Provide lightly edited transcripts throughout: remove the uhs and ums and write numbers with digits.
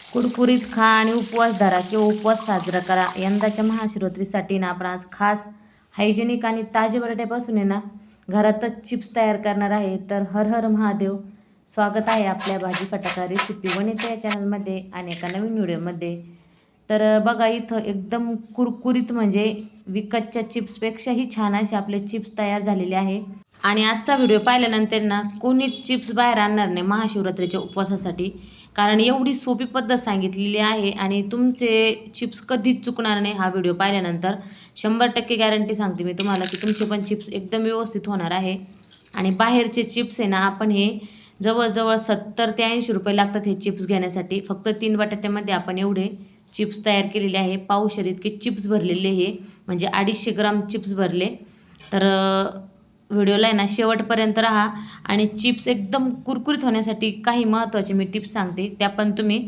कुरकुरीत खा आणि उपवास धरा किंवा उपवास साजरा करा. यंदाच्या महाशिवरात्रीसाठी ना आपण आज खास हायजेनिक आणि ताजे बटाट्यापासून आहे ना घरातच चिप्स तयार करणार आहे. तर हर हर महादेव. स्वागत आहे आपल्या भाजी फटाका रेसिपी वनिता या चॅनलमध्ये आणि एका नवीन व्हिडिओमध्ये. तर बघा इथं एकदम कुरकुरीत म्हणजे विकतच्या चिप्सपेक्षाही छान असे आपले चिप्स तयार झालेले आहे. आणि आजचा व्हिडिओ पाहिल्यानंतर ना कोणीच चिप्स बाहेर आणणार नाही महाशिवरात्रीच्या उपवासासाठी, कारण एवढी सोपी पद्धत सांगितलेली आहे आणि तुमचे चिप्स कधीच चुकणार नाही. हा व्हिडिओ पाहिल्यानंतर 100% गॅरंटी सांगते मी तुम्हाला की तुमचे पण चिप्स एकदम व्यवस्थित होणार आहे. आणि बाहेरचे चिप्स आहे ना आपण हे जवळजवळ 70 ते 80 रुपये लागतात हे चिप्स घेण्यासाठी. फक्त 3 बटाट्यामध्ये आपण एवढे चिप्स तयार केलेले आहे. पावशेर इतके चिप्स भरलेले हे, म्हणजे 250 ग्राम चिप्स भरले. तर व्हिडिओला आहे ना शेवटपर्यंत राहा आणि चिप्स एकदम कुरकुरीत होण्यासाठी काही महत्त्वाचे मी टिप्स सांगते, त्या पण तुम्ही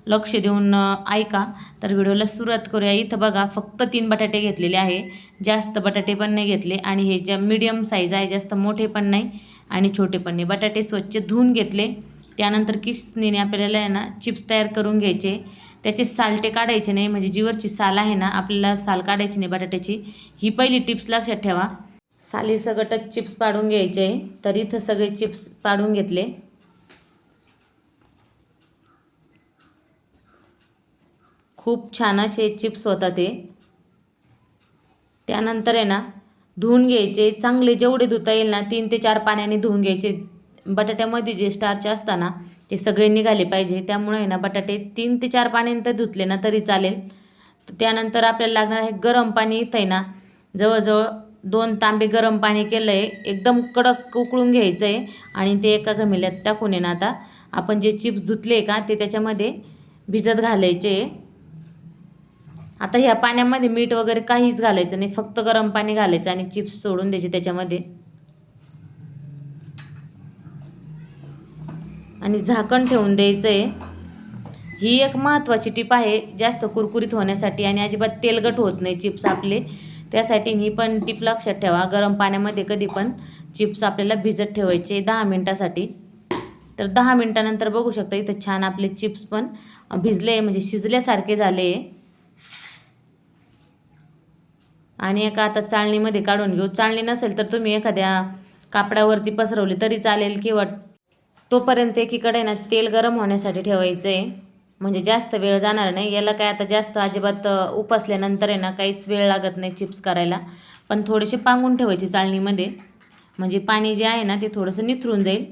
लक्ष देऊन ऐका. तर व्हिडिओला सुरुवात करूया. इथं बघा फक्त 3 बटाटे घेतलेले आहे, जास्त बटाटे पण नाही घेतले आणि हे ज्या मीडियम साईज आहे, जास्त मोठे पण नाही आणि छोटे पण नाही. बटाटे स्वच्छ धुवून घेतले. त्यानंतर किसणीने आपल्याला आहे ना चिप्स तयार करून घ्यायचे. त्याचे सालटे काढायचे नाही, म्हणजे जीवरची साल आहे ना आपल्याला साल काढायची नाही बटाट्याची. ही पहिली टिप्स लक्षात ठेवा. सालीसकटच चिप्स पाडून घ्यायचे. तर इथं सगळे चिप्स पाडून घेतले. खूप छान असे चिप्स होतात ते. त्यानंतर आहे ना धुवून घ्यायचे चांगले, जेवढे धुता येईल ना 3 ते 4 पाण्याने धुवून घ्यायचे. बटाट्यामध्ये जे स्टार्च असतं ना ते सगळे निघाले पाहिजे, त्यामुळे आहे ना बटाटे 3 ते 4 पाण्याने तर धुतले ना तरी चालेल. त्यानंतर आपल्याला लागणार आहे गरम पाणी. इथं आहे ना जवळजवळ 2 तांबे गरम पाणी केलं आहे. एकदम कडक उकळून घ्यायचं आहे आणि ते एका घमिल्यात टाकून आहे ना आता आपण जे चिप्स धुतले का ते त्याच्यामध्ये भिजत घालायचे. आता ह्या पाण्यामध्ये मीठ वगैरे काहीच घालायचं नाही, फक्त गरम पाणी घालायचं आणि चिप्स सोडून द्यायचे त्याच्यामध्ये आणि झाकण ठेवून द्यायचं आहे. ही एक महत्त्वाची टिप आहे जास्त कुरकुरीत होण्यासाठी आणि अजिबात तेलकट होत नाही चिप्स आपले, त्यासाठी ही पण टिप लक्षात ठेवा. गरम पाण्यामध्ये कधी पण चिप्स आपल्याला भिजत ठेवायचे 10 मिनटासाठी. तर 10 मिनटानंतर बघू शकता इथं छान आपले चिप्स पण भिजले, म्हणजे शिजल्यासारखे झाले. आणि एका आता चाळणीमध्ये काढून घेऊ. चाळणी नसेल तर तुम्ही एखाद्या कापडावरती पसरवली तरी चालेल, किंवा तोपर्यंत एकीकडे ना तेल गरम होण्यासाठी ठेवायचं आहे, म्हणजे जास्त वेळ जाणार नाही. याला काय आता जास्त अजिबात उपसल्यानंतर आहे ना काहीच वेळ लागत नाही चिप्स करायला. पण थोडेसे पांगून ठेवायचे चाळणीमध्ये, म्हणजे पाणी जे आहे ना ते थोडंसं निथरून जाईल.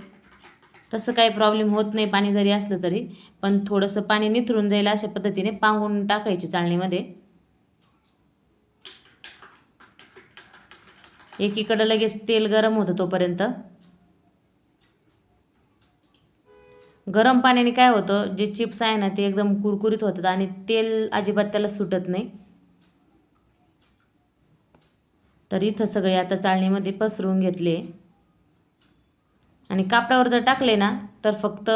तसं काही प्रॉब्लेम होत नाही पाणी जरी असलं तरी, पण थोडंसं पाणी निथरून जाईल अशा पद्धतीने पांगून टाकायचे चाळणीमध्ये. एकीकडं लगेच तेल गरम होतं तोपर्यंत. गरम पाण्याने काय होतं, जे चिप्स आहे ना ते एकदम कुरकुरीत होतात आणि तेल अजिबात त्याला सुटत नाही. तर इथं सगळे आता चाळणीमध्ये पसरून घेतले आणि कापडावर जर टाकले ना तर फक्त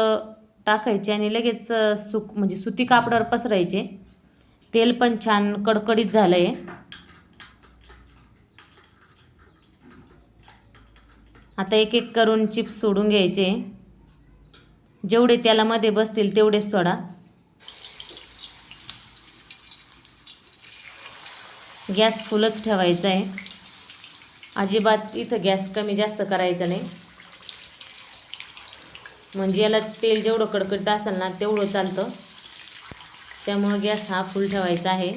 टाकायचे आणि लगेच म्हणजे सुती कापडावर पसरायचे. तेल पण छान कडकडीत झालं आहे. आता एक एक करून चिप्स सोडून घ्यायचे. जेवढे तेलामध्ये बसतील तेवढेच सोडा. गॅस फुलच ठेवायचा आहे, अजिबात इथं गॅस कमी जास्त करायचा नाही. म्हणजे याला तेल जेवढं कडकडत असेल ना तेवढं चालतं, त्यामुळं गॅस हा फुल ठेवायचा आहे.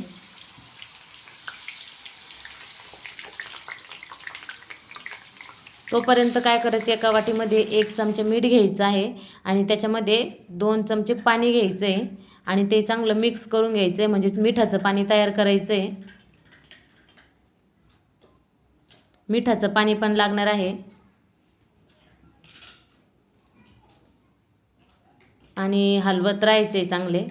तोपर्यंत काय करायचं, एका वाटीमध्ये 1 चमचा मीठ घ्यायचं आहे आणि त्याच्यामध्ये 2 चमचे पाणी घ्यायचं आहे आणि ते चांगलं मिक्स करून घ्यायचं आहे, म्हणजेच मिठाचं पाणी तयार करायचं आहे. मिठाचं पाणी पण लागणार आहे आणि हलवत राहायचे चांगले.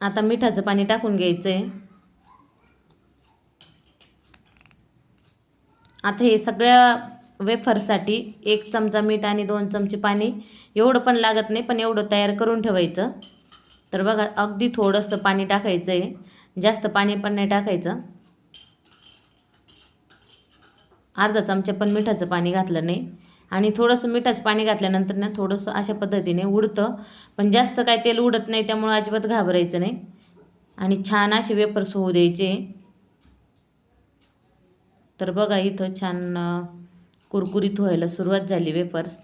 आता मिठाचं पाणी टाकून घ्यायचं आहे. आता हे सगळ्या वेफरसाठी 1 चमचा मीठ आणि 2 चमचे पाणी, एवढं पण लागत नाही, पण एवढं तयार करून ठेवायचं. तर बघा अगदी थोडंसं पाणी टाकायचं आहे, जास्त पाणी पण नाही टाकायचं. अर्धा चमचा पण मिठाचं पाणी घातलं नाही आणि थोडंसं मिठाचं पाणी घातल्यानंतर ना थोडंसं अशा पद्धतीने उडतं, पण जास्त काय तेल उडत नाही, त्यामुळे अजिबात घाबरायचं नाही. आणि छान असे वेफर्स होऊ द्यायचे. तर बघा इथं छान कुरकुरीत व्हायला सुरुवात झाली वेफर्स,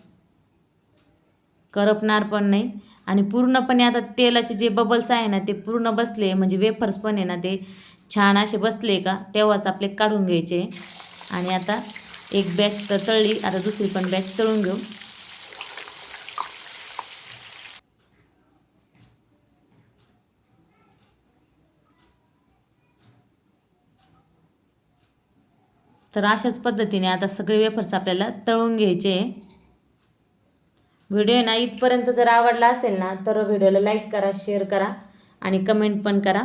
करपणार पण नाही. आणि पूर्णपणे आता तेलाचे जे बबल्स आहे ना ते पूर्ण बसले, म्हणजे वेफर्स पण आहे ना ते छान असे बसले का तेव्हाच आपले काढून घ्यायचे. आणि आता एक बॅच तर तळली, आता दुसरी पण बॅच तळून घेऊ. तर अशाच पद्धतीने आता सगळे वेफर्स आपल्याला तळून घ्यायचे. व्हिडिओ ना इथपर्यंत जर आवडला असेल ना तर व्हिडिओला लाईक करा, शेअर करा आणि कमेंट पण करा.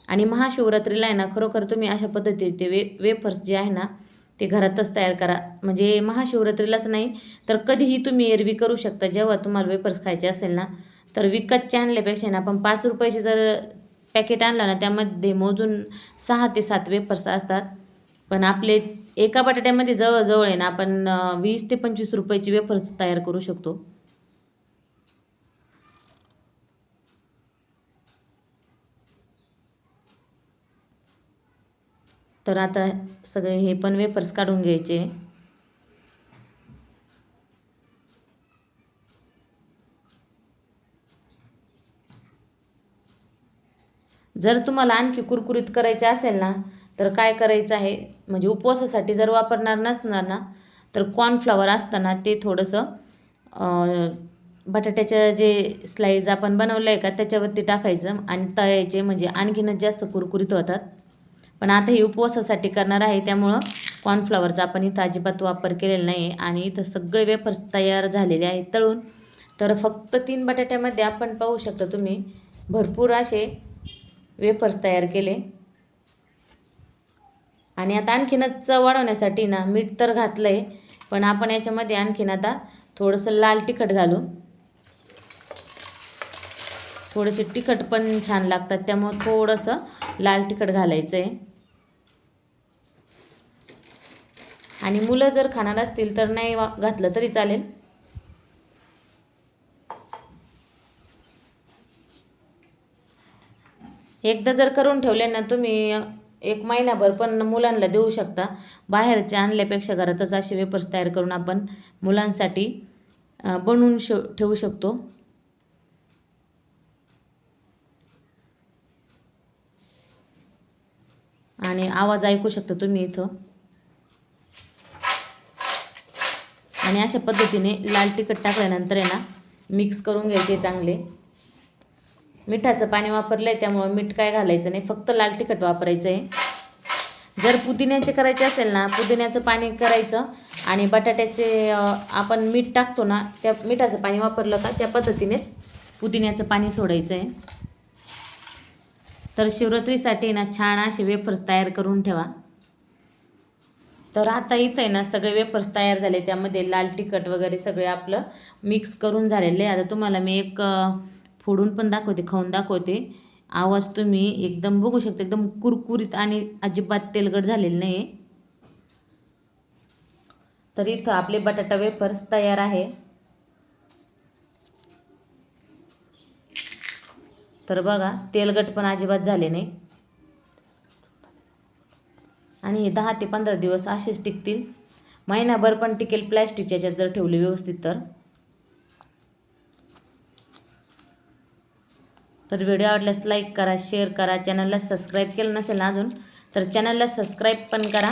आणि महाशिवरात्रीला आहे ना खरोखर तुम्ही अशा पद्धतीचे वेफर्स जे आहे ना ते घरातच तयार करा. म्हणजे महाशिवरात्रीलाच नाही तर कधीही तुम्ही एरवी करू शकता. जेव्हा तुम्हाला वेफर्स खायचे असेल ना तर विकतचे आणल्यापेक्षा ना आपण 5 रुपयाचे जर पॅकेट आणलं ना त्यामध्ये मोजून 6 ते 7 वेफर्स असतात. पण आपले एका बटाट्यामध्ये जवळजवळ आहे ना आपण 20 ते 25 रुपयाचे वेफर्स तयार करू शकतो. तर आता सगळे हे पण वेफर्स काढून घ्यायचे. जर तुम्हाला आणखी कुरकुरीत करायचे असेल ना तर काय करायचं आहे, म्हणजे उपवासासाठी जर वापरणार नसणार ना तर कॉर्नफ्लॉवर असताना ते थोडंसं बटाट्याच्या जे स्लाईड्स आपण बनवलं आहे का त्याच्यावरती टाकायचं आणि तळायचे, म्हणजे आणखीनच जास्त कुरकुरीत होतात. पण आता हे उपवासासाठी करणार आहे त्यामुळं कॉर्नफ्लॉवरचा आपण इथं अजिबात वापर केलेला नाही आहे. आणि इथं सगळे वेफर्स तयार झालेले आहेत तळून. तर फक्त 3 बटाट्यामध्ये आपण पाहू शकता तुम्ही भरपूर असे वेफर्स तयार केले. आणि आता आणखीनच चव वाढवण्यासाठी ना मीठ तर घातलं आहे, पण आपण याच्यामध्ये आणखीन आता थोडंसं लाल तिखट घालू. थोडेसे तिखट पण छान लागतात त्यामुळे थोडंसं लाल तिखट घालायचं आहे. आणि मुलं जर खाणार असतील तर नाही घातलं तरी चालेल. एकदा जर करून ठेवले ना तुम्ही 1 महिनाभर पण मुलांना देऊ शकता. बाहेरचे आणल्यापेक्षा घरातच असे वेफर्स तयार करून आपण मुलांसाठी बनवून ठेवू शकतो. आणि आवाज ऐकू शकता तुम्ही इथं. आणि अशा पद्धतीने लाल तिखट टाकल्यानंतर आहे ना मिक्स करून घ्यायचे चांगले. मिठाचं पाणी वापरलं आहे त्यामुळं मीठ काय घालायचं नाही, फक्त लाल तिखट वापरायचं आहे. जर पुदिन्याचे करायचे असेल ना पुदिन्याचं पाणी करायचं आणि बटाट्याचे आपण मीठ टाकतो ना त्या मिठाचं पाणी वापरलं का त्या पद्धतीनेच पुदिन्याचं पाणी सोडायचं आहे. तर शिवरात्रीसाठी ना छान असे वेफर्स तयार करून ठेवा. तर आता इथं आहे ना सगळे वेफर्स तयार झाले, त्यामध्ये लाल तिखट वगैरे सगळे आपलं मिक्स करून झालेले आहे. आता तुम्हाला मी एक फोडून पण दाखवते, खाऊन दाखवते. आवाज तुम्ही एकदम बघू शकता, एकदम कुरकुरीत आणि अजिबात तेलकट झालेलं नाही आहे. तर इथं आपले बटाटा वेफर्स तयार आहे. तर बघा तेलकट पण अजिबात झाले नाही. आणि हे 10 ते 15 दिवस असेच टिकतील. महिनाभर पण टिकेल प्लॅस्टिकच्या याच्यात जर ठेवले व्यवस्थित तर व्हिडिओ आवडल्यास लाईक करा, शेअर करा. चॅनलला सबस्क्राईब केलं नसेल ना अजून तर चॅनलला सबस्क्राईब पण करा.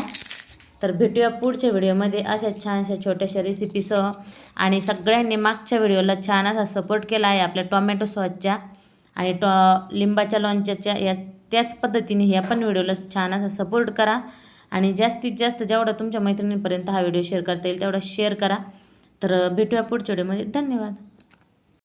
तर भेटूया पुढच्या व्हिडिओमध्ये अशा छानशा छोट्याशा रेसिपीसह. आणि सगळ्यांनी मागच्या व्हिडिओला छान असा सपोर्ट केला आहे आपल्या टोमॅटो सॉसच्या आणि लिंबाच्या लोणच्याच्या त्याच पद्धतीने ह्या पण व्हिडिओला छान असा सपोर्ट करा. आणि जास्तीत जास्त जेवढा तुमच्या मैत्रिणींपर्यंत हा व्हिडिओ शेअर करता येईल तेवढा शेअर करा. तर भेटूया पुढच्या व्हिडिओमध्ये. धन्यवाद.